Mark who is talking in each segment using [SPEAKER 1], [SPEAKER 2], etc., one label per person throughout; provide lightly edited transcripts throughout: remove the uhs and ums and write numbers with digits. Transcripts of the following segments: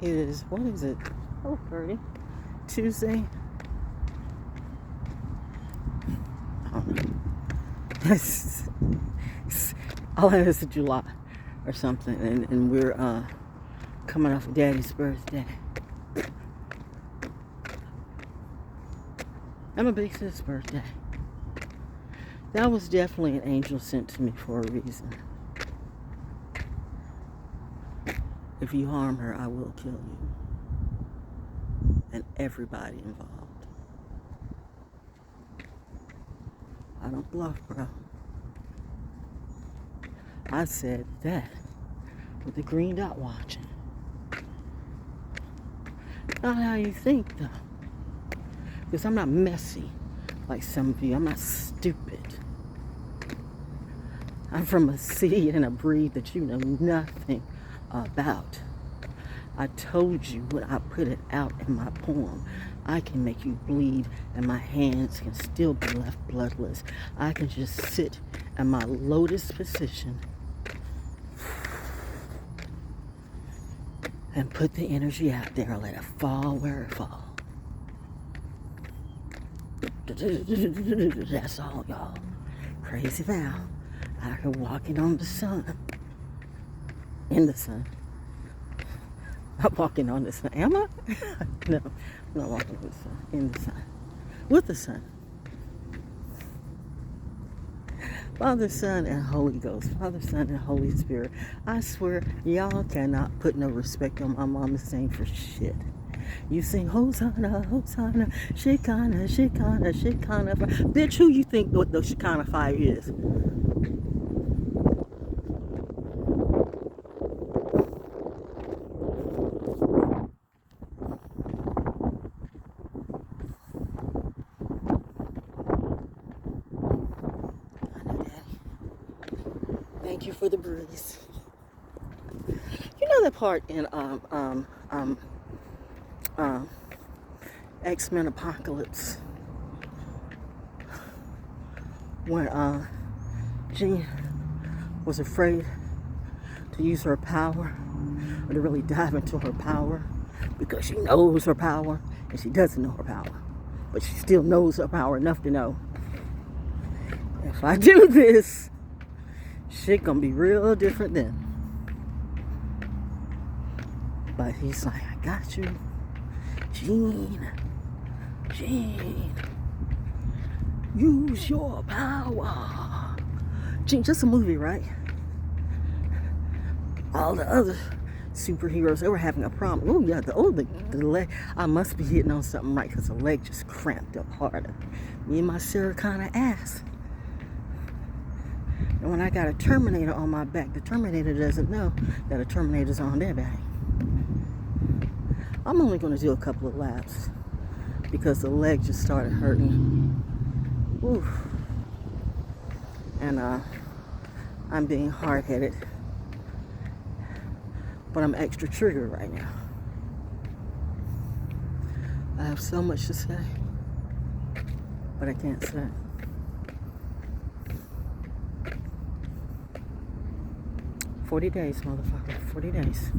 [SPEAKER 1] is, what is it? Oh, 30. Tuesday. I don't know. All I know is July or something. And we're coming off of Daddy's birthday. I'm a big sis' birthday. That was definitely an angel sent to me for a reason. If you harm her, I will kill you. And everybody involved. I don't bluff, bro. I said that with the green dot watching. Not how you think, though. Because I'm not messy like some of you. I'm not stupid. I'm from a seed and a breed that you know nothing about. I told you when I put it out in my poem, I can make you bleed and my hands can still be left bloodless. I can just sit in my lotus position and put the energy out there and let it fall where it falls. That's all, y'all. Crazy Val out here walking on the sun. In the sun. Not walking on the sun. Am I? No, I'm not walking on the sun. In the sun. With the sun. Father, Son, and Holy Ghost. Father, Son, and Holy Spirit. I swear, y'all cannot put no respect on my mama's name for shit. You sing Hosanna, Hosanna, Shekinah, Shekinah, Shekinah. Bitch, who you think what the Shekinah fire is? Thank you for the breeze. You know that part in X-Men Apocalypse when Jean was afraid to use her power or to really dive into her power because she knows her power and she doesn't know her power, but she still knows her power enough to know if I do this, shit gonna be real different then. But he's like, I got you, Jean, use your power. Jean, just a movie, right? All the other superheroes, they were having a problem. Oh yeah, the leg, I must be hitting on something right because the leg just cramped up harder. Me and my Sarah kind of ass. And when I got a Terminator on my back, the Terminator doesn't know that a Terminator's on their back. I'm only going to do a couple of laps because the leg just started hurting. Oof. And I'm being hard-headed. But I'm extra triggered right now. I have so much to say, but I can't say it. 40 days, motherfucker. 40 days.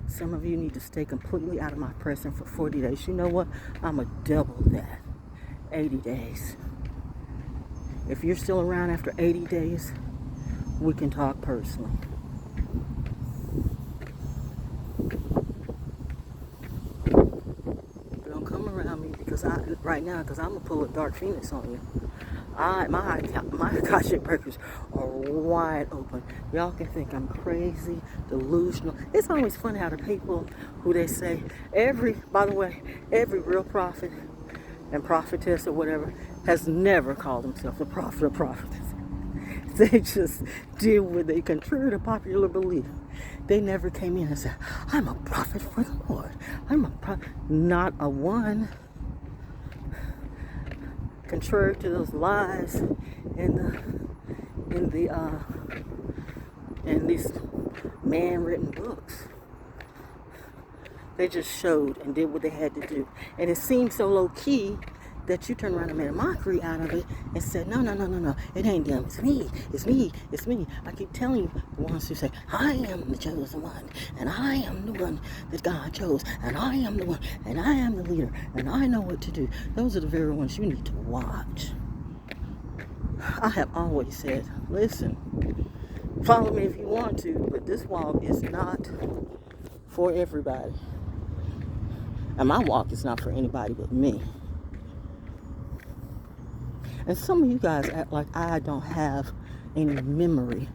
[SPEAKER 1] Some of you need to stay completely out of my presence for 40 days. You know what? I'm going to double that. 80 days. If you're still around after 80 days, we can talk personally. Don't come around me because right now, because I'm going to pull a Dark Phoenix on you. My Akashic records are wide open. Y'all can think I'm crazy, delusional. It's always funny how the people who they say, by the way, every real prophet and prophetess or whatever has never called themselves a prophet or prophetess. They just did what they contrary to popular belief. They never came in and said, I'm a prophet for the Lord. I'm a prophet. Not a one. Contrary to those lies in these man-written books. They just showed and did what they had to do. And it seemed so low-key that you turned around and made a mockery out of it and said, no, it ain't them. It's me. I keep telling you, the ones who say, I am the chosen one, and I am the one that God chose, and I am the one, and I am the leader, and I know what to do. Those are the very ones you need to watch. I have always said, listen, follow me if you want to, but this walk is not for everybody. And my walk is not for anybody but me. And some of you guys act like I don't have any memory.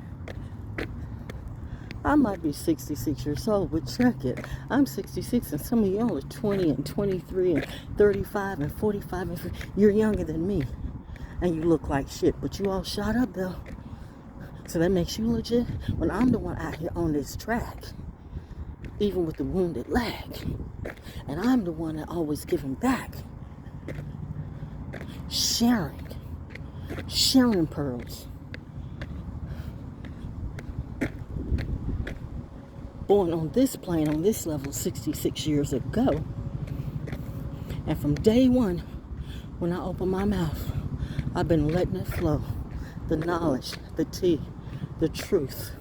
[SPEAKER 1] I might be 66 years old, but check it. I'm 66 and some of you are 20 and 23 and 35 and 45 and 50. You're younger than me. And you look like shit, but you all shot up though. So that makes you legit? When I'm the one out here on this track, even with the wounded leg. And I'm the one that always giving back. Sharing pearls. Born on this plane, on this level, 66 years ago. And from day one, when I open my mouth, I've been letting it flow. The knowledge, the tea, the truth.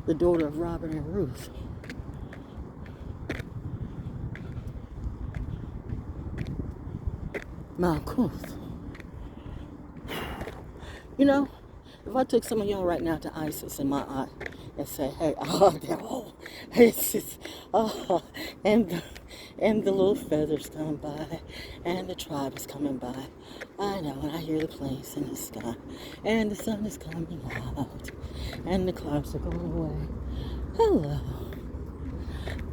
[SPEAKER 1] The daughter of Robert and Ruth. Malkuth. You know, if I took some of y'all right now to ISIS in my eye and say, hey, it's just, and the little feathers come by, and the tribe is coming by. I know, and I hear the planes in the sky, and the sun is coming out, and the clouds are going away. Hello.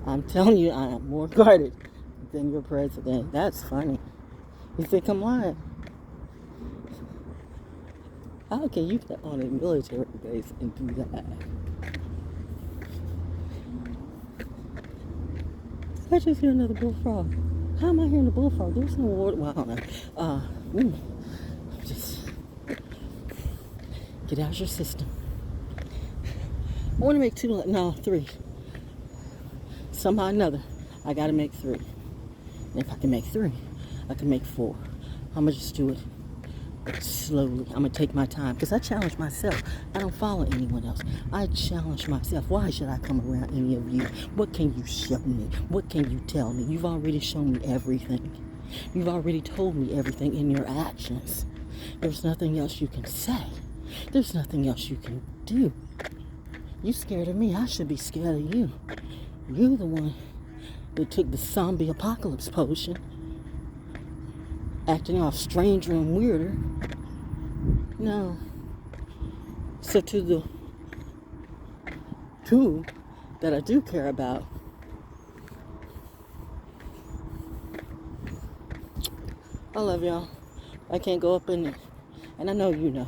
[SPEAKER 1] I'm telling you, I am more guarded than your president. That's funny. You think I'm lying? How can you get on a military base and do that? I just hear another bullfrog. How am I hearing the bullfrog? There's no water. Well, I don't know. Just get out your system. I want to make three. Somehow or another, I got to make 3. And if I can make 3, I can make 4. I'm going to just do it slowly. I'm going to take my time because I challenge myself. I don't follow anyone else. I challenge myself. Why should I come around any of you? What can you show me? What can you tell me? You've already shown me everything. You've already told me everything in your actions. There's nothing else you can say. There's nothing else you can do. You scared of me. I should be scared of you. You're the one that took the zombie apocalypse potion, acting all stranger and weirder. No. So to the 2 that I do care about, I love y'all. I can't go up in there. And I know you know.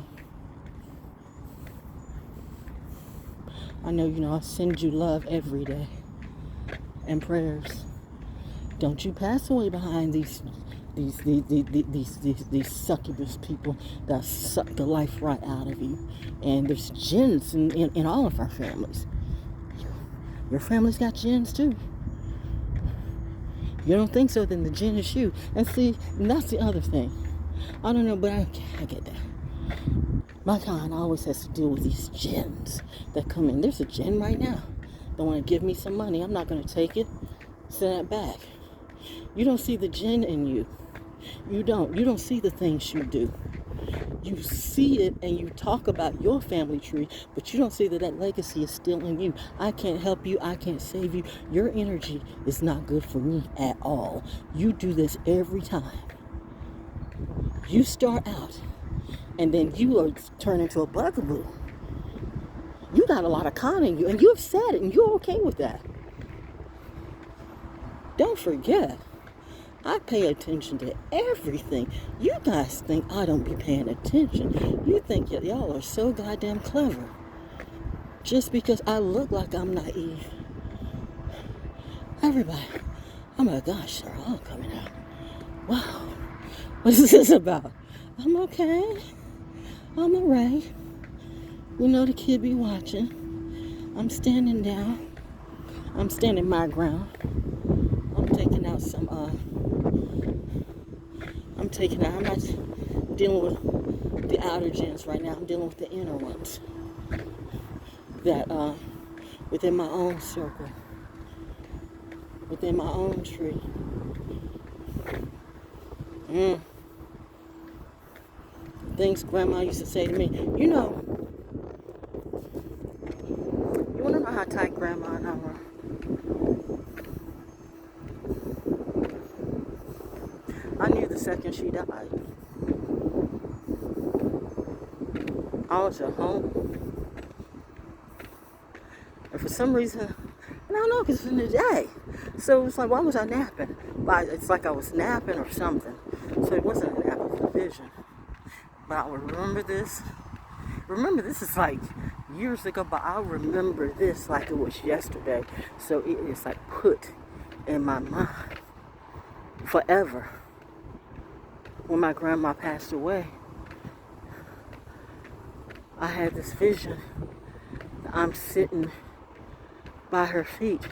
[SPEAKER 1] I know you know I send you love every day. And prayers. Don't you pass away behind these succubus people that suck the life right out of you. And there's jinns in all of our families. Your family's got jinns too. You don't think so, then the jinn is you. And see, and that's the other thing. I don't know, but I get that. My kind always has to deal with these jinns that come in. There's a jinn right now. They want to give me some money. I'm not going to take it. Send it back. You don't see the jinn in you. You don't see the things you do. You see it and you talk about your family tree, but you don't see that legacy is still in you. I can't help you. I can't save you. Your energy is not good for me at all. You do this every time. You start out and then you turn into a bugaboo. You got a lot of con in you, and you've said it, and you're okay with that. Don't forget, I pay attention to everything. You guys think I don't be paying attention. You think y'all are so goddamn clever. Just because I look like I'm naive. Everybody, oh my gosh, they're all coming out. Wow, what is this about? I'm okay. I'm alright. You know the kid be watching. I'm standing down. I'm standing my ground. I'm taking out some I'm taking out. I'm not dealing with the outer gens right now. I'm dealing with the inner ones that within my own circle, within my own tree. Things Grandma used to say to me. You want to know how tight Grandma and I were? I knew the second she died. I was at home. And for some reason, and I don't know, because it's in the day. So it was like, why was I napping? It's like I was napping or something. So it wasn't a nap, it was a vision. But I remember this. Remember, this is like years ago, but I remember this like it was yesterday. So it is like put in my mind forever. When my grandma passed away, I had this vision. I'm sitting by her feet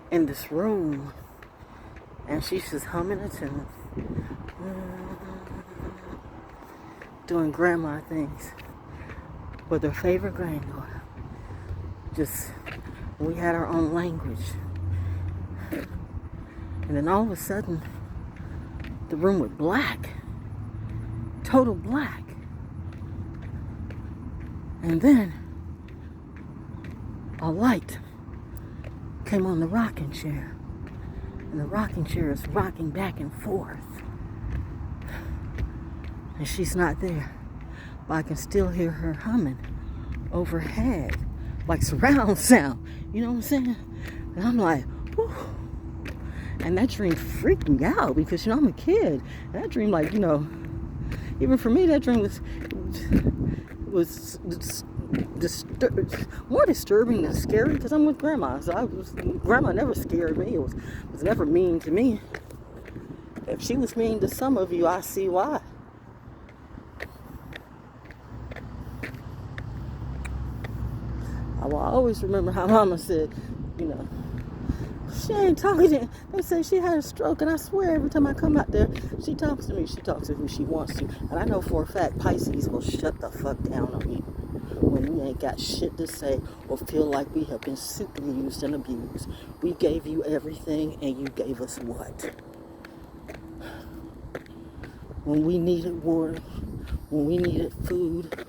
[SPEAKER 1] in this room, and she's just humming a tune, doing grandma things with her favorite granddaughter. Just, we had our own language. And then all of a sudden, the room went black. Total black. And then a light came on the rocking chair. And the rocking chair is rocking back and forth. And she's not there. But I can still hear her humming overhead. Like surround sound. You know what I'm saying? And I'm like, whew. And that dream freaked me out because, I'm a kid. And that dream, like, even for me, that dream was more disturbing than scary because I'm with Grandma. So Grandma never scared me. It was never mean to me. If she was mean to some of you, I see why. I will always remember how Mama said, she ain't talking. They say she had a stroke, and I swear every time I come out there, she talks to me. She talks to who she wants to. And I know for a fact Pisces will shut the fuck down on you when we ain't got shit to say or feel like we have been super used and abused. We gave you everything, and you gave us what? When we needed water, when we needed food,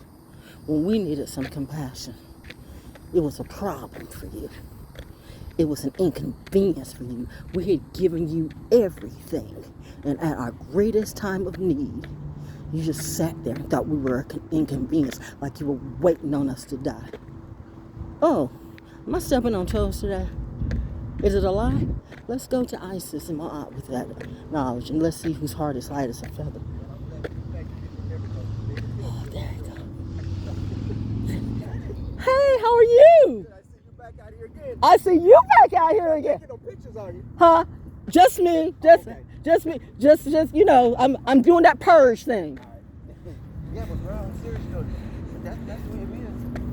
[SPEAKER 1] when we needed some compassion, it was a problem for you. It was an inconvenience for you. We had given you everything. And at our greatest time of need, you just sat there and thought we were an inconvenience, like you were waiting on us to die. Oh, am I stepping on toes today? Is it a lie? Let's go to Isis and Ma'at with that knowledge, and let's see whose heart is light as a feather. Oh, there you go. Hey, how are you? I see you back out here again.
[SPEAKER 2] No pictures on you.
[SPEAKER 1] Huh? Just me. Just me. Just I'm doing that purge thing.
[SPEAKER 2] Yeah, but bro, I'm serious though. That's the way it is.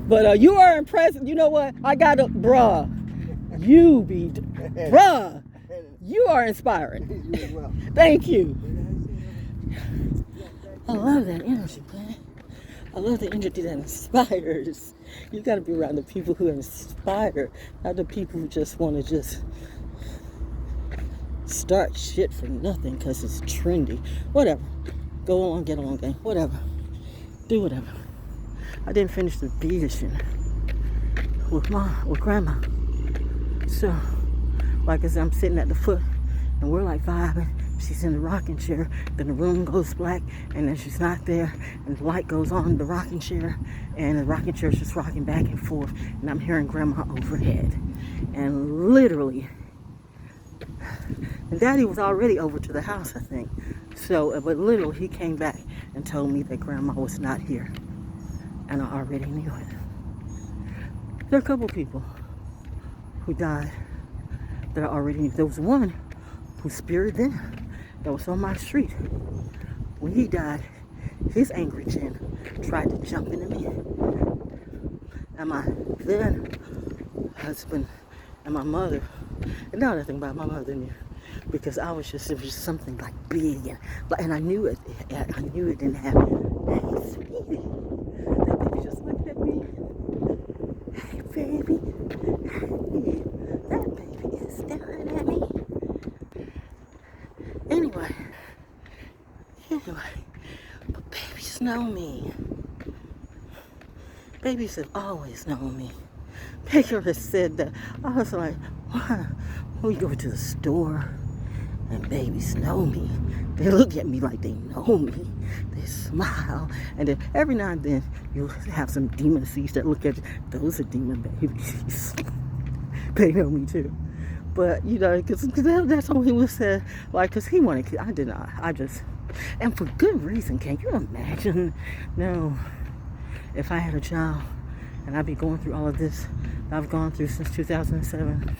[SPEAKER 1] But you are impressed. You know what? I got a bruh. Bruh. You are inspiring.
[SPEAKER 2] You as well.
[SPEAKER 1] Thank you. I love that energy, man. I love the energy that inspires. You gotta be around the people who inspire, not the people who just want to just start shit for nothing because it's trendy. Whatever. Go along, get along, gang. Whatever. Do whatever. I didn't finish the vision with Grandma. So, like I said, I'm sitting at the foot and we're like vibing. She's in the rocking chair, then the room goes black, and then she's not there, and the light goes on the rocking chair, and the rocking chair is just rocking back and forth, and I'm hearing Grandma overhead. And literally, and Daddy was already over to the house, I think. So, but literally, he came back and told me that Grandma was not here, and I already knew it. There are a couple people who died that I already knew. There was one whose spirit then that was on my street. When he died, his angry chin tried to jump into me. And my then husband and my mother, and now nothing about my mother and because it was just something like big, and I knew it. I knew it didn't happen. Hey, sweetie, that baby just looked at me. Hey, baby, hey, that baby is staring at me. Anyway, but babies know me. Babies have always known me. Baker has said that. I was like, why? We go to the store and babies know me. They look at me like they know me. They smile. And then every now and then you'll have some demon seeds that look at you. Those are demon babies. They know me too. But, you know, because that's what he was said. Like, because he wanted kids. I did not. And for good reason. Can you imagine? No. If I had a child and I'd be going through all of this I've gone through since 2007,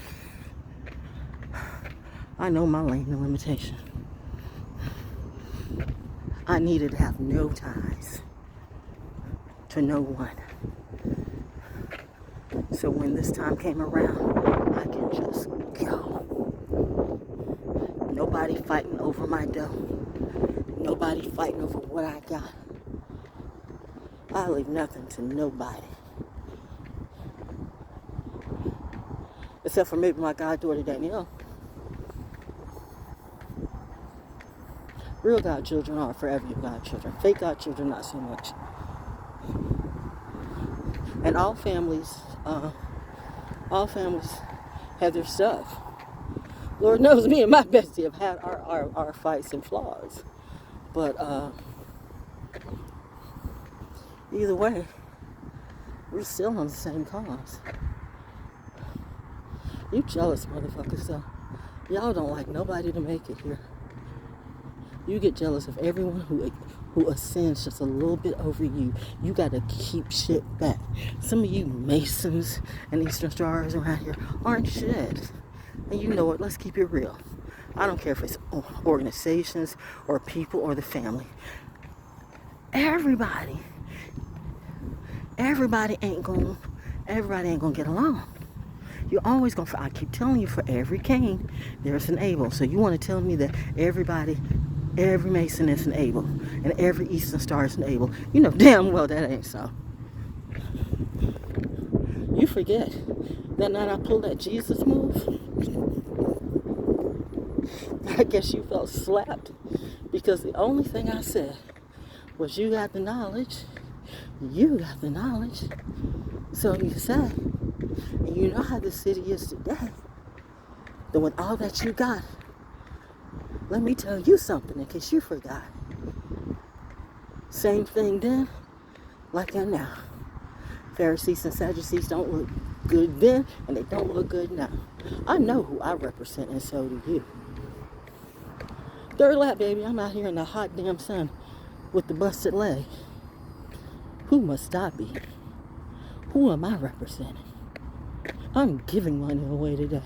[SPEAKER 1] I know my lane of limitation. I needed to have no ties to no one. So when this time came around, I can just go. Nobody fighting over my dough. Nobody fighting over what I got. I leave nothing to nobody. Except for maybe my goddaughter Danielle. Real godchildren are forever your godchildren. Fake godchildren, not so much. And all families have their stuff. Lord knows me and my bestie have had our fights and flaws. But either way, we're still on the same cause. You jealous motherfuckers, though. Y'all don't like nobody to make it here. You get jealous of everyone who ascends just a little bit over you. You gotta keep shit back. Some of you Masons and Eastern Stars around here aren't shit. And you know what? Let's keep it real. I don't care if it's organizations or people or the family. Everybody ain't gonna get along. You're always gonna. I keep telling you, for every Cain, there's an Abel. So you want to tell me that every Mason is an Abel, and every Eastern Star is an Abel? You know damn well that ain't so. You forget that night I pulled that Jesus move. I guess you felt slapped because the only thing I said was, "You got the knowledge. You got the knowledge." So you said. And you know how the city is today. That with all that you got, let me tell you something in case you forgot. Same thing then, like and now. Pharisees and Sadducees don't look good then, and they don't look good now. I know who I represent, and so do you. Third lap, baby. I'm out here in the hot damn sun with the busted leg. Who must I be? Who am I representing? I'm giving money away today.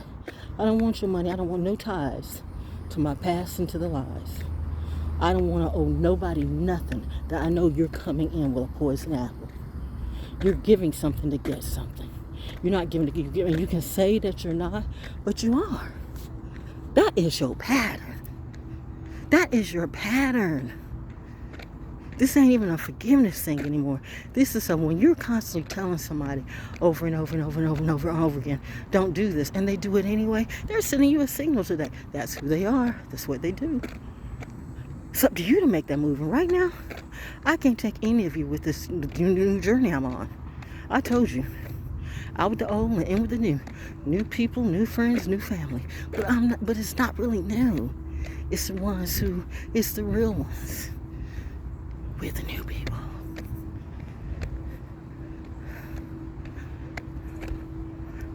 [SPEAKER 1] I don't want your money. I don't want no ties to my past and to the lies. I don't want to owe nobody nothing that I know you're coming in with a poison apple. You're giving something to get something. You're not giving to give. You can say that you're not, but you are. That is your pattern. That is your pattern. This ain't even a forgiveness thing anymore. This is when you're constantly telling somebody over and over and over and over and over and over again, don't do this, and they do it anyway, they're sending you a signal today. That's who they are. That's what they do. It's up to you to make that move. And right now, I can't take any of you with this new journey I'm on. I told you. Out with the old and in with the new. New people, new friends, new family. But it's not really new. It's the ones it's the real ones. We're the new people.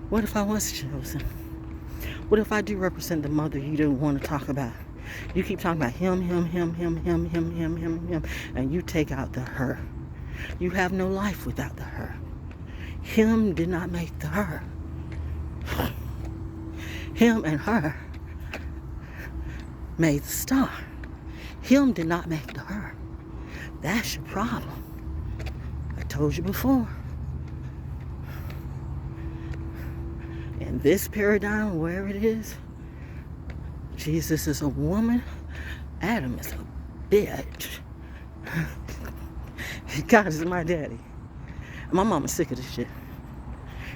[SPEAKER 1] What if I was chosen? What if I do represent the mother you don't want to talk about? You keep talking about him, and you take out the her. You have no life without the her. Him did not make the her. Him and her made the star. Him did not make the her. That's your problem. I told you before. In this paradigm, wherever it is, Jesus is a woman. Adam is a bitch. God is my daddy. My mama's sick of this shit.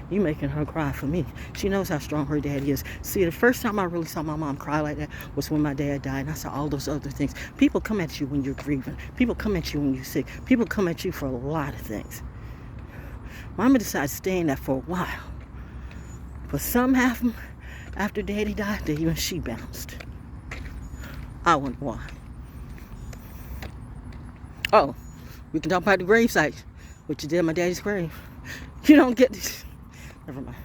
[SPEAKER 1] You making her cry for me. She knows how strong her daddy is. See, the first time I really saw my mom cry like that was when my dad died, and I saw all those other things. People come at you when you're grieving. People come at you when you're sick. People come at you for a lot of things. Mama decided to stay in that for a while. But something happened after daddy died that even she bounced. I wonder why. Oh, we can talk about the grave site, what you did at my daddy's grave. You don't get this. Never mind.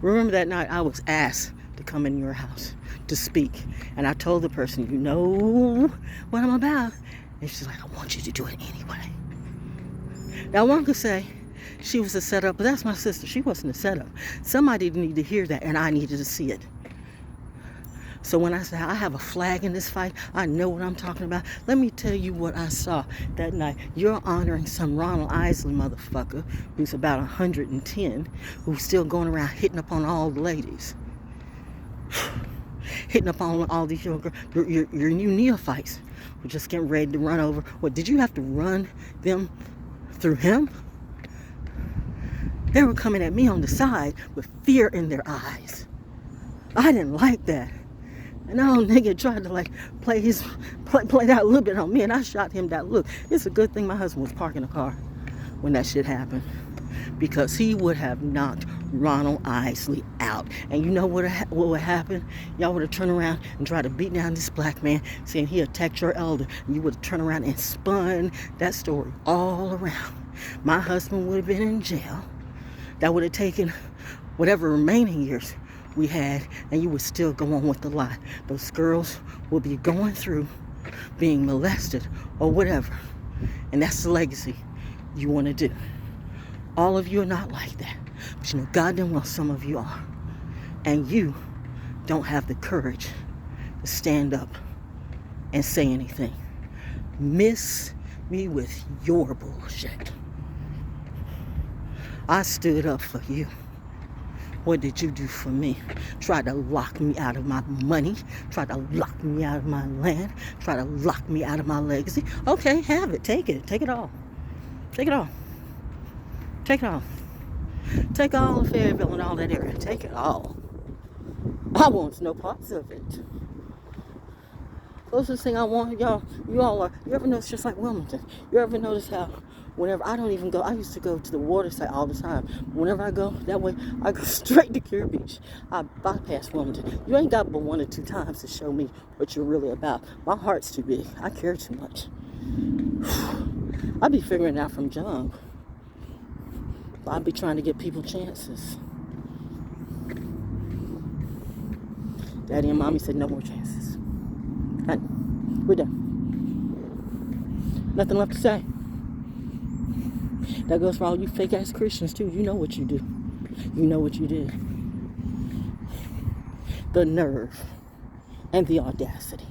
[SPEAKER 1] Remember that night I was asked to come in your house to speak. And I told the person, you know what I'm about. And she's like, I want you to do it anyway. Now one could say she was a setup, but that's my sister. She wasn't a setup. Somebody needed to hear that, and I needed to see it. So when I say I have a flag in this fight, I know what I'm talking about. Let me tell you what I saw that night. You're honoring some Ronald Isley motherfucker who's about 110, who's still going around hitting up on all the ladies. Hitting up on all these young girls. Your new neophytes who just getting ready to run over. What, did you have to run them through him? They were coming at me on the side with fear in their eyes. I didn't like that. And that old nigga tried to play that a little bit on me, and I shot him that look. It's a good thing my husband was parking the car when that shit happened, because he would have knocked Ronald Isley out. And you know what would happen? Y'all would have turned around and tried to beat down this black man, saying he attacked your elder. And you would have turned around and spun that story all around. My husband would have been in jail. That would have taken whatever remaining years we had, and you would still go on with the lie. Those girls will be going through being molested or whatever, and that's the legacy you want to do. All of you are not like that, but you know goddamn well some of you are, and you don't have the courage to stand up and say anything. Miss me with your bullshit. I stood up for you. What did you do for me? Tried to lock me out of my money. Tried to lock me out of my land. Tried to lock me out of my legacy. Okay, have it. Take it. Take it all. Take it all. Take it all. Take all of Fayetteville and all that area. Take it all. I want no parts of it. Closest thing I want, you ever notice, just like Wilmington, you ever notice how whenever I don't even go, I used to go to the water site all the time. Whenever I go that way, I go straight to Cure Beach. I bypass Wilmington. You ain't got but 1 or 2 times to show me what you're really about. My heart's too big. I care too much. I be figuring it out from jump. I be trying to give people chances. Daddy and Mommy said no more chances. Honey, we're done. Nothing left to say. That goes for all you fake ass Christians too. You know what you do. You know what you did. The nerve and the audacity.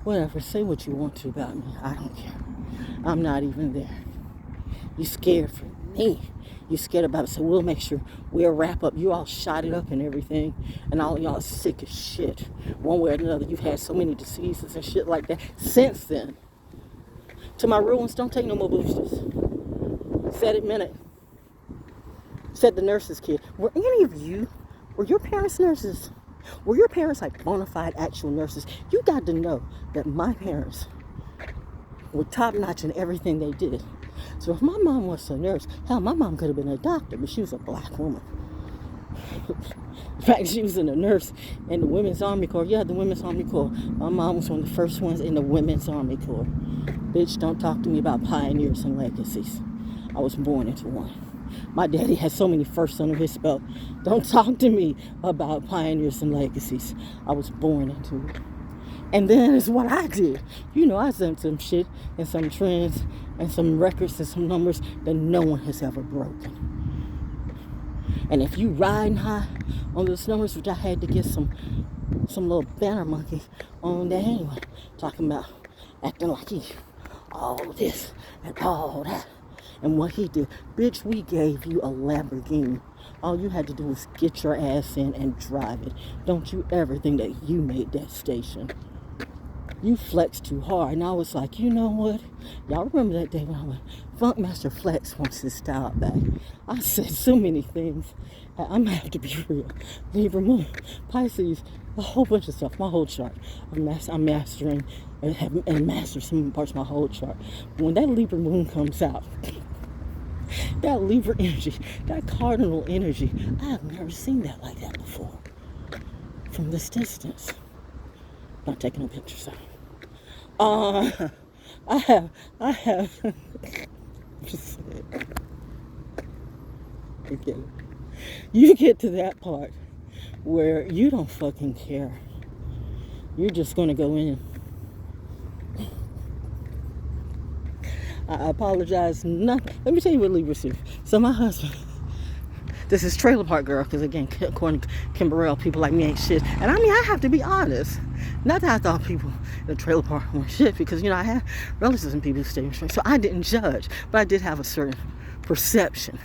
[SPEAKER 1] Whatever, say what you want to about me. I don't care. I'm not even there. You scared for me. You scared about it, so we'll make sure we'll wrap up. You all shot it up and everything, and all y'all sick as shit. One way or another, you've had so many diseases and shit like that since then. To my real ones, don't take no more boosters. Said it, meant it. Said the nurses' kid. Were your parents nurses? Were your parents like bona fide actual nurses? You got to know that my parents were top notch in everything they did. So if my mom was a nurse, hell, my mom could have been a doctor, but she was a black woman. In fact, she was in a nurse in the Women's Army Corps. Yeah, the Women's Army Corps. My mom was one of the first ones in the Women's Army Corps. Bitch, don't talk to me about pioneers and legacies. I was born into one. My daddy had so many firsts under his belt. Don't talk to me about pioneers and legacies. I was born into it. And then it's what I did. You know, I sent some shit and some trends and some records and some numbers that no one has ever broken. And if you riding high on those numbers, which I had to get some little banner monkey on there anyway, talking about acting like he all this and all that. And what he did, bitch, we gave you a Lamborghini All you had to do was get your ass in and drive it. Don't you ever think that you made that station. You flexed too hard. And I was like, you know what? Y'all remember that day when I went, Funkmaster Flex wants his style back. I said so many things. I'm going to have to be real. Libra Moon, Pisces, a whole bunch of stuff. My whole chart. I'm mastering and mastered some parts of my whole chart. But when that Libra Moon comes out, that Libra energy, that cardinal energy, I have never seen that like that before. From this distance. Not taking no pictures. I have. Just you get to that part where you don't fucking care. You're just gonna go in. I apologize. Let me tell you what Libra do. So my husband, this is Trailer Park Girl, because again, according to Kim Burrell, people like me ain't shit. And I mean, I have to be honest. Not that I thought people in the trailer park weren't shit, because, you know, I had relatives and people who stayed in straight. So I didn't judge, but I did have a certain perception.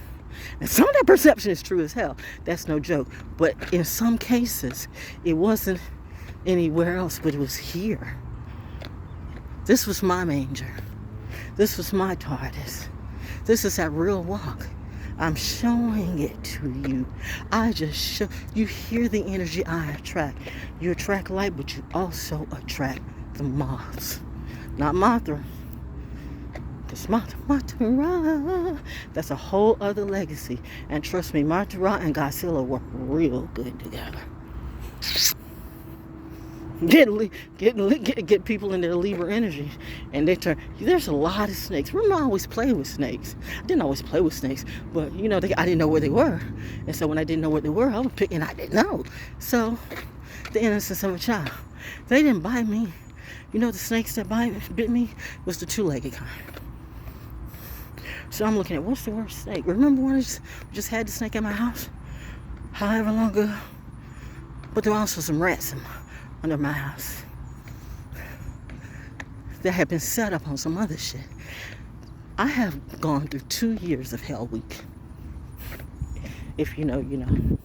[SPEAKER 1] And some of that perception is true as hell. That's no joke. But in some cases, it wasn't anywhere else, but it was here. This was my manger. This was my TARDIS. This is that real walk. I'm showing it to you. I just show you. Hear the energy I attract. You attract light, but you also attract the moths. Not Mothra. Because Mothra, that's a whole other legacy. And trust me, Mothra and Godzilla work real good together. Get people in their Libra energy, and they turn. There's a lot of snakes. Remember, I always played with snakes. I didn't always play with snakes, but you know, I didn't know where they were, and so when I didn't know where they were, I would pick, and I didn't know. So, the innocence of a child. They didn't bite me. You know, the snakes that bit me was the two-legged kind. So I'm looking at what's the worst snake. Remember when I just had the snake in my house, however long ago? But there were also some rats under my house that had been set up on some other shit. I have gone through 2 years of Hell Week. If you know, you know.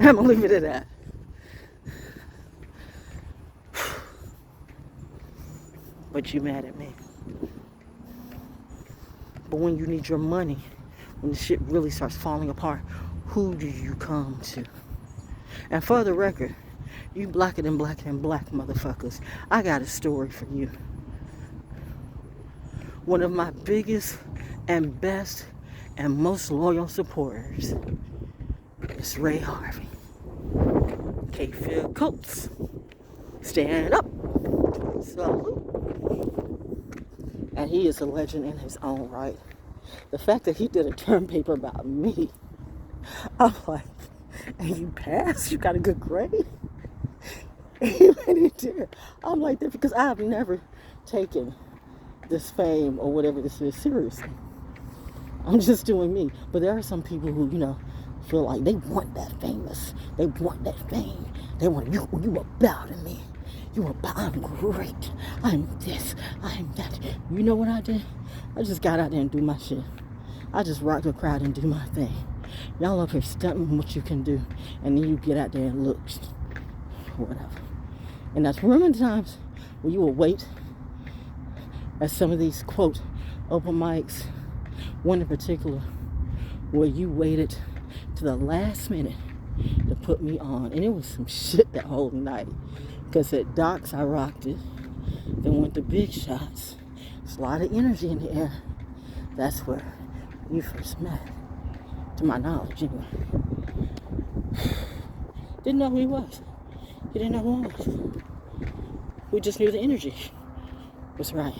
[SPEAKER 1] I'm gonna leave it at that. But you mad at me. But when you need your money, when the shit really starts falling apart, who do you come to? And for the record, you blacker than black motherfuckers, I got a story for you. One of my biggest and best and most loyal supporters is Ray Harvey. K-Phil Coates. Stand up. Salute. And he is a legend in his own right. The fact that he did a term paper about me, I'm like, and you passed? You got a good grade? He really did. I'm like that because I have never taken this fame or whatever this is seriously. I'm just doing me. But there are some people who, you know, feel like they want that famous. They want that fame. They want you about me. You about, I'm great. I'm this. I'm that. You know what I did? I just got out there and do my shit. I just rocked the crowd and do my thing. Y'all up here stunting what you can do. And then you get out there and look. Whatever. And that's, remember the times when you will wait at some of these, quote, open mics, one in particular, where you waited to the last minute to put me on. And it was some shit that whole night. Because at Doc's, I rocked it. Then went to Big Shots. There's a lot of energy in the air. That's where we first met. To my knowledge, anyway. Didn't know who he was. He didn't know who I was. We just knew the energy was right.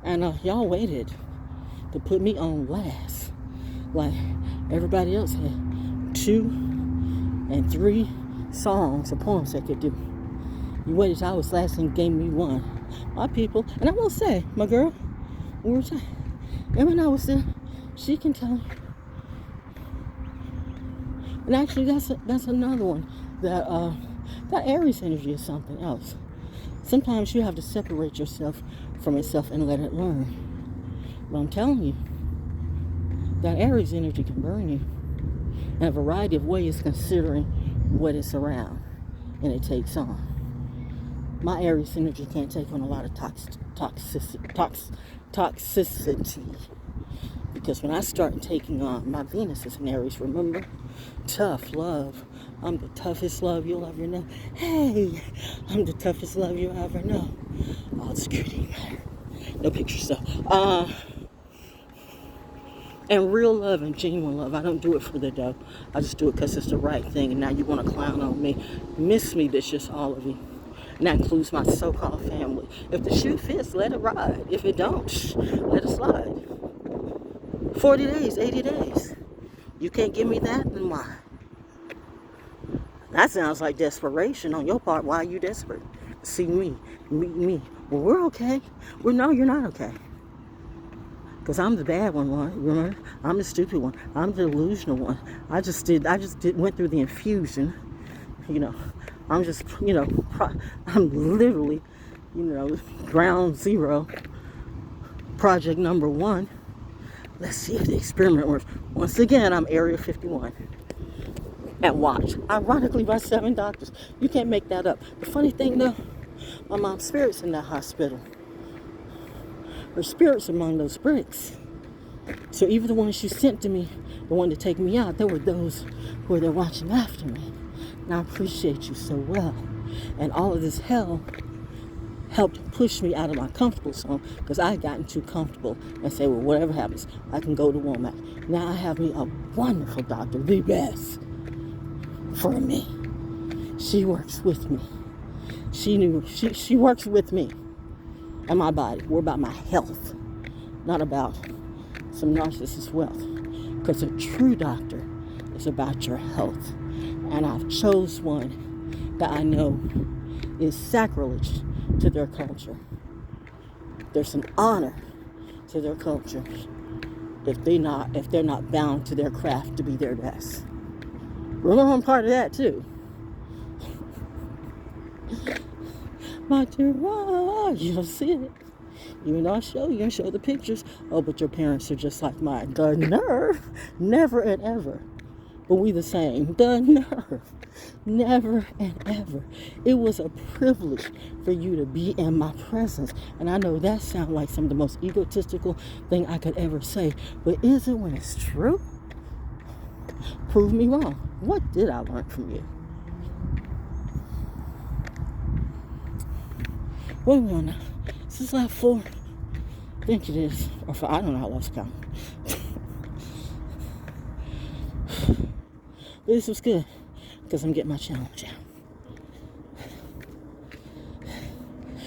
[SPEAKER 1] And y'all waited to put me on last. Like everybody else had 2 and 3 songs or poems they could do. You waited till I was last and gave me one. My people, and I will say, my girl, we were saying, and when I was there, she can tell you. And actually, that's another one. That Aries energy is something else. Sometimes you have to separate yourself from yourself and let it learn. But I'm telling you, that Aries energy can burn you in a variety of ways considering what it's around and it takes on. My Aries energy can't take on a lot of toxicity. Because when I start taking on, my Venus is in Aries, remember? Tough love. I'm the toughest love you'll ever know. Hey, I'm the toughest love you'll ever know. All security matter. No pictures though. And real love and genuine love. I don't do it for the dough. I just do it because it's the right thing. And now you want to clown on me. Miss me, bitches, all of you. And that includes my so-called family. If the shoe fits, let it ride. If it don't, let it slide. 40 days, 80 days. You can't give me that, then why? That sounds like desperation on your part. Why are you desperate? See me, meet me. Well, we're okay. Well, no, you're not okay. Because I'm the bad one, remember? I'm the stupid one. I'm the delusional one. I just went through the infusion. You know, I'm just, I'm literally, ground zero. Project number 1. Let's see if the experiment works. Once again, I'm Area 51. And watch. Ironically, by 7 doctors. You can't make that up. The funny thing, though, my mom's spirit's in that hospital. Her spirit's among those bricks. So even the one she sent to me, the one to take me out, there were those who were there watching after me. And I appreciate you so well. And all of this hell helped push me out of my comfortable zone because I had gotten too comfortable and say, well, whatever happens, I can go to Womack. Now I have me a wonderful doctor, the best for me. She works with me. She works with me and my body. We're about my health, not about some narcissist wealth. Because a true doctor is about your health. And I've chose one that I know is sacrilege to their culture. There's an honor to their culture if they're not bound to their craft to be their best. Remember, I'm part of that too. My dear, you don't see it. Even though I show you and show the pictures. Oh, but your parents are just like mine. The nerve, never and ever. But we the same. The nerve. Never and ever. It was a privilege for you to be in my presence. And I know that sounds like some of the most egotistical thing I could ever say. But is it when it's true? Prove me wrong. What did I learn from you? What are we on now? Is this lap 4? I think it is. Or 5. I don't know how lost count. But this was good. Because I'm getting my challenge out.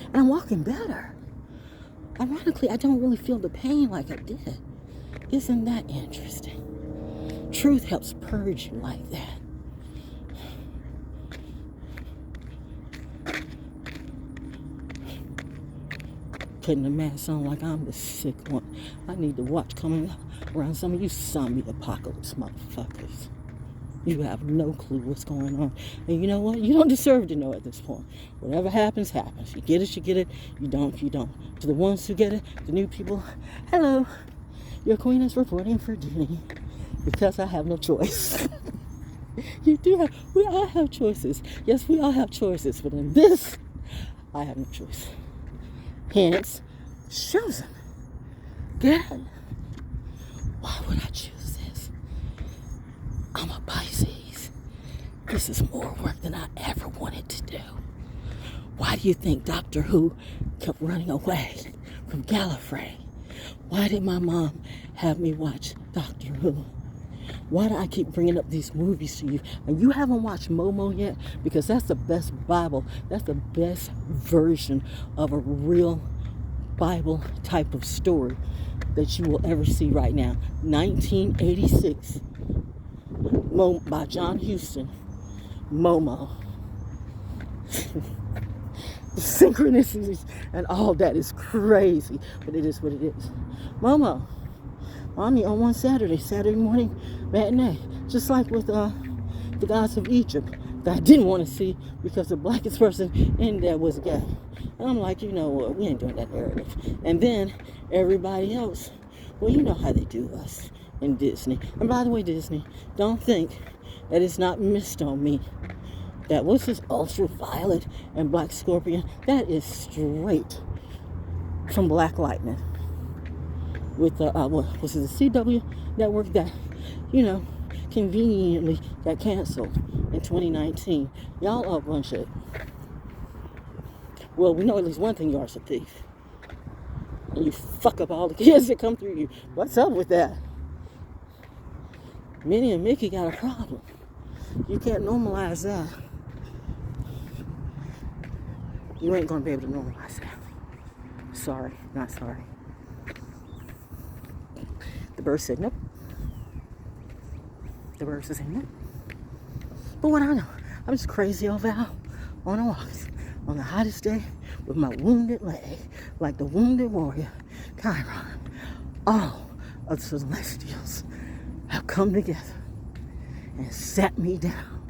[SPEAKER 1] And I'm walking better. Ironically, I don't really feel the pain like I did. Isn't that interesting? Truth helps purge you like that. Putting the mask on like I'm the sick one. I need to watch coming up around some of you zombie apocalypse motherfuckers. You have no clue what's going on. And you know what? You don't deserve to know at this point. Whatever happens, happens. You get it, you get it. You don't, you don't. To the ones who get it, the new people, hello. Your queen is reporting for duty because I have no choice. You do have, we all have choices. Yes, we all have choices. But in this, I have no choice. Hence, chosen. Good. Why would I choose this? I'm a Pisces. This is more work than I ever wanted to do. Why do you think Doctor Who kept running away from Gallifrey? Why did my mom have me watch Doctor Who? Why do I keep bringing up these movies to you? And you haven't watched Momo yet? Because that's the best Bible. That's the best version of a real Bible type of story that you will ever see right now. 1986. By John Huston. Momo. The synchronicities and all that is crazy. But it is what it is. Momo. Mommy on one Saturday morning matinee. Just like with the gods of Egypt that I didn't want to see because the blackest person in there was gay. And I'm like, you know what, we ain't doing that narrative. And then everybody else Well, you know how they do us in Disney. And by the way, Disney, don't think that it's not missed on me. That was this Ultraviolet and Black Scorpion. That is straight from Black Lightning. With the, what was it, the CW network that, conveniently got canceled in 2019. Y'all are a bunch of, well, we know at least one thing, you are a thief. And you fuck up all the kids that come through you. What's up with that? Minnie and Mickey got a problem. You can't normalize that. You ain't gonna be able to normalize that. Sorry, not sorry. The bird said nope. The bird said nope. But what I know, I'm just crazy old Val on a walk on the hottest day with my wounded leg, like the wounded warrior, Chiron. All of the celestials have come together and sat me down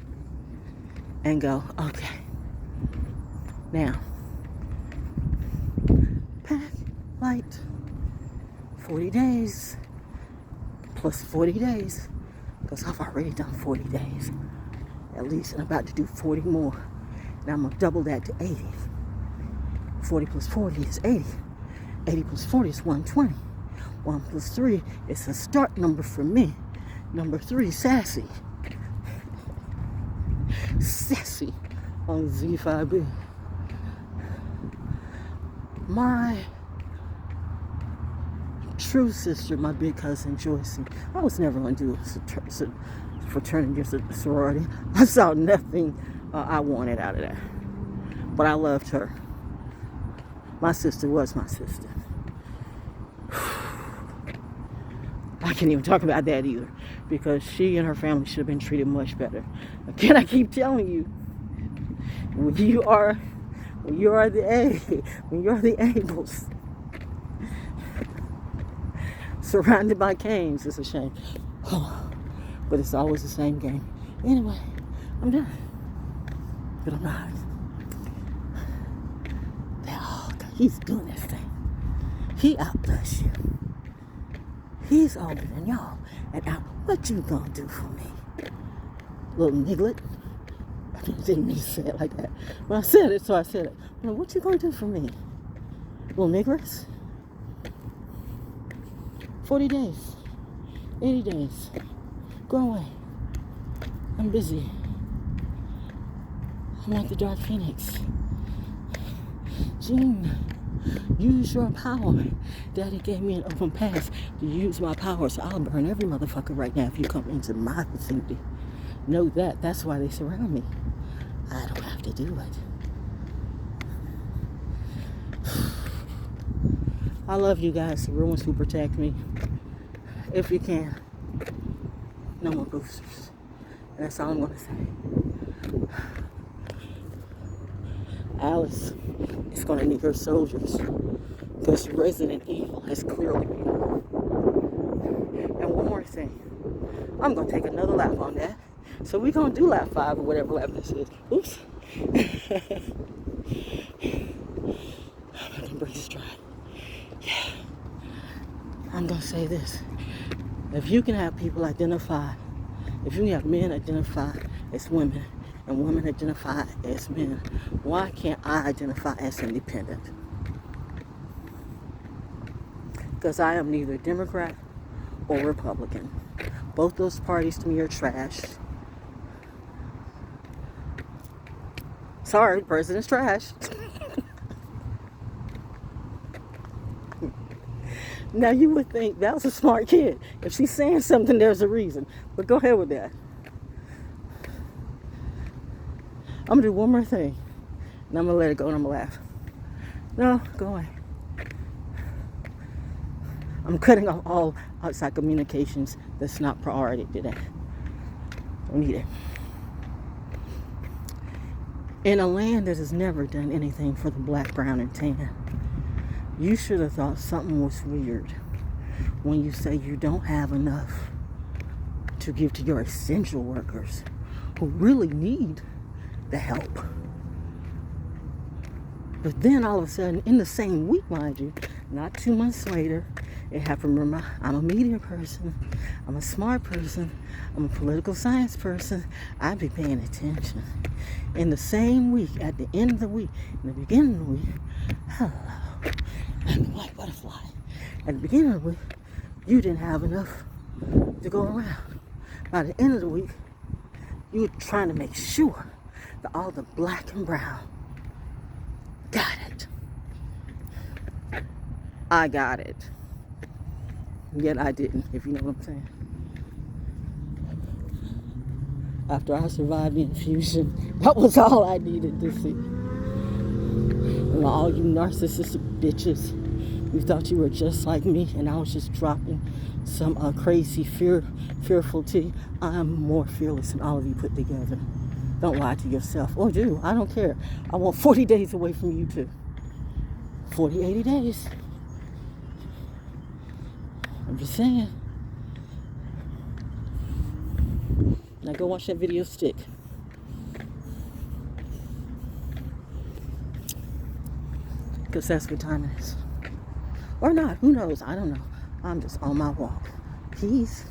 [SPEAKER 1] and go, okay, now, pack light, 40 days, plus 40 days, because I've already done 40 days, at least, and I'm about to do 40 more. Now I'm gonna double that to 80. 40 plus 40 is 80. 80 plus 40 is 120. 1 plus 3 is a start number for me. Number 3, sassy. Sassy on Z5B. My true sister, my big cousin Joycey, I was never going to do a fraternity or sorority. I saw nothing I wanted out of that. But I loved her. My sister was my sister. I can't even talk about that either, because she and her family should have been treated much better. Again, I keep telling you, when you are the Abels, surrounded by Cains, it's a shame. But it's always the same game. Anyway, I'm done. But I'm not. He's doing this thing. He outdoes you. He's older than y'all. And now, what you gonna do for me? Little niglet. I didn't mean to say it like that. But I said it, so I said it. Well, what you gonna do for me? Little niggers? 40 days. 80 days. Go away. I'm busy. I'm like the Dark Phoenix. Jean, use your power. Daddy gave me an open pass to use my power, so I'll burn every motherfucker right now if you come into my vicinity. Know that. That's why they surround me. I don't have to do it. I love you guys, the real ones who protect me. If you can, no more boosters. And that's all I'm going to say. Alice is going to need her soldiers, because Resident Evil has clearly been. And one more thing. I'm going to take another lap on that. So we're going to do lap 5 or whatever lap this is. Oops. I'm going to break this dry. Yeah. I'm going to say this. If you can have people identify, if you can have men identify as women, and women identify as men, why can't I identify as independent? Because I am neither Democrat or Republican. Both those parties to me are trash. Sorry, the president's trash. Now you would think that was a smart kid. If she's saying something, there's a reason. But go ahead with that. I'm going to do one more thing. And I'm going to let it go and I'm going to laugh. No, go away. I'm cutting off all outside communications that's not priority today. Don't need it. In a land that has never done anything for the black, brown, and tan, you should have thought something was weird when you say you don't have enough to give to your essential workers who really need the help. But then all of a sudden, in the same week, mind you, not 2 months later, It happened to I'm a media person. I'm a smart person. I'm a political science person. I be paying attention. In the same week, at the end of the week, in the beginning of the week, hello, I'm the white butterfly. At the beginning of the week, you didn't have enough to go around. By the end of the week, you were trying to make sure that all the black and brown got it. I got it. Yet I didn't, if you know what I'm saying. After I survived the infusion, that was all I needed to see. And all you narcissistic bitches, you thought you were just like me, and I was just dropping some crazy fearful tea. I'm more fearless than all of you put together. Don't lie to yourself. Or do. I don't care. I want 40 days away from you too. 40, 80 days. I'm just saying. Now go watch that video stick. Because that's what time it is. Or not. Who knows? I don't know. I'm just on my walk. Peace.